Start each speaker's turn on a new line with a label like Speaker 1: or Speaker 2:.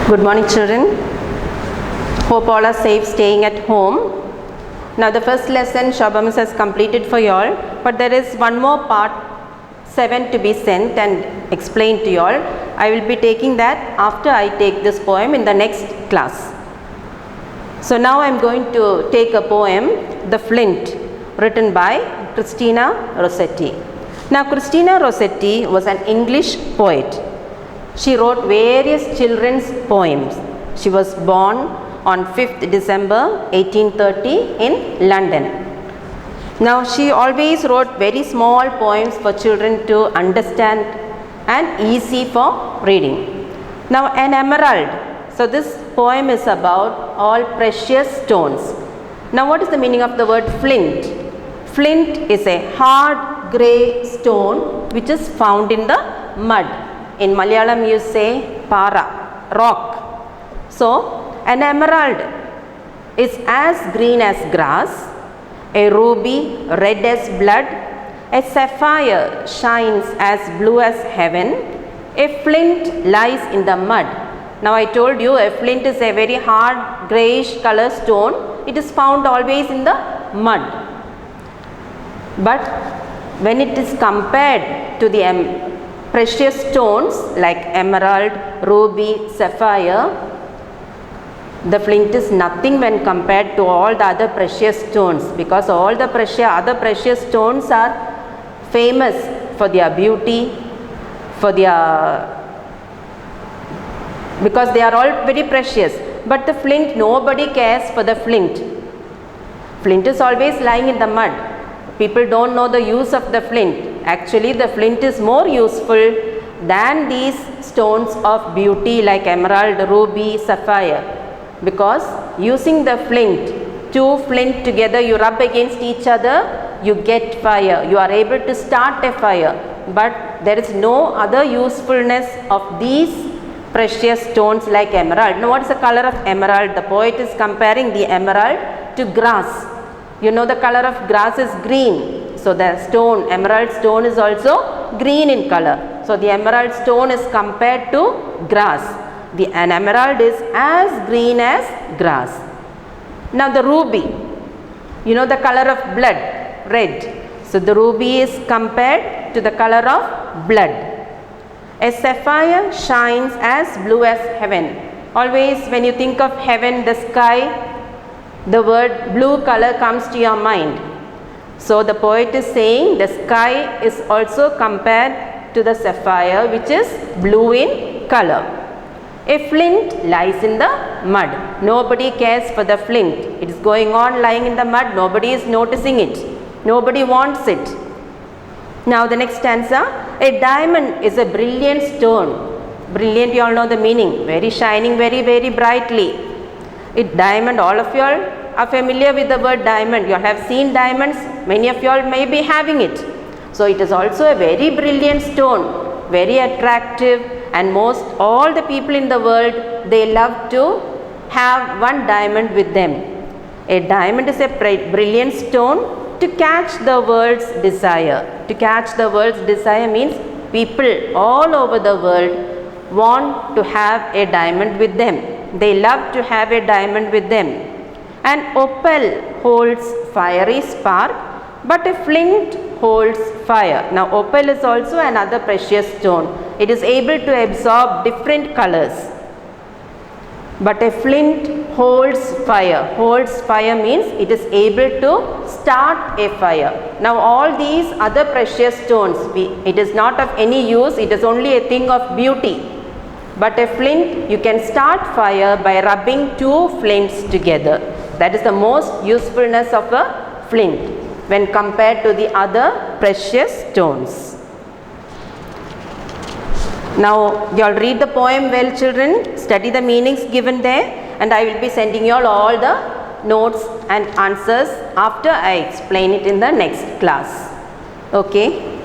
Speaker 1: Good morning, children. Hope all are safe staying at home. Now the first lesson Shobhamis has completed for you all, but there is one more part 7 to be sent and explained to you all. I will be taking that after I take this poem in the next class. So now I am going to take a poem, The Flint, written by Christina Rossetti. Now Christina Rossetti was an English poet. She wrote various children's poems. She was born on 5th December 1830 in London. Now she always wrote very small poems for children to understand and easy for reading. Now an emerald. So this poem is about all precious stones. Now what is the meaning of the word flint? Flint is a hard grey stone which is found in the mud. In Malayalam you say para, rock. So an emerald is as green as grass, a ruby red as blood, a sapphire shines as blue as heaven, a flint lies in the mud. Now I told you a flint is a very hard greyish color stone. It is found always in the mud. But when it is compared to the precious stones like emerald, ruby, sapphire, the flint is nothing when compared to all the other precious stones, because all the other precious stones are famous for their beauty, because they are all very precious. But the flint, nobody cares for the flint. Flint is always lying in the mud. People don't know the use of the flint. Actually, the flint is more useful than these stones of beauty like emerald, ruby, sapphire. Because using the flint, two flint together, you rub against each other, you get fire. You are able to start a fire. But there is no other usefulness of these precious stones like emerald. Now, what is the color of emerald? The poet is comparing the emerald to grass. You know the color of grass is green. So the stone, emerald stone is also green in color. So the emerald stone is compared to grass. An emerald is as green as grass. Now the ruby, you know the color of blood, red. So the ruby is compared to the color of blood. A sapphire shines as blue as heaven. Always when you think of heaven, the sky, the word blue color comes to your mind. So the poet is saying the sky is also compared to the sapphire, which is blue in color. A flint lies in the mud. Nobody cares for the flint. It is going on lying in the mud. Nobody is noticing it. Nobody wants it. Now the next stanza. A diamond is a brilliant stone. Brilliant, you all know the meaning. Very shining, very, very brightly. Diamond, all of you all are familiar with the word diamond. You all have seen diamonds. Many of you all may be having it. So it is also a very brilliant stone, very attractive, and all the people in the world, they love to have one diamond with them. A diamond is a brilliant stone to catch the world's desire. To catch the world's desire means people all over the world want to have a diamond with them. They love to have a diamond with them. An opal holds fiery spark, but a flint holds fire. Now opal is also another precious stone. It is able to absorb different colors. But a flint holds fire. Holds fire means it is able to start a fire. Now all these other precious stones, it is not of any use. It is only a thing of beauty. But a flint, you can start fire by rubbing two flints together. That is the most usefulness of a flint when compared to the other precious stones. Now you all read the poem well, children. Study the meanings given there, and I will be sending you all the notes and answers after I explain it in the next class. Okay.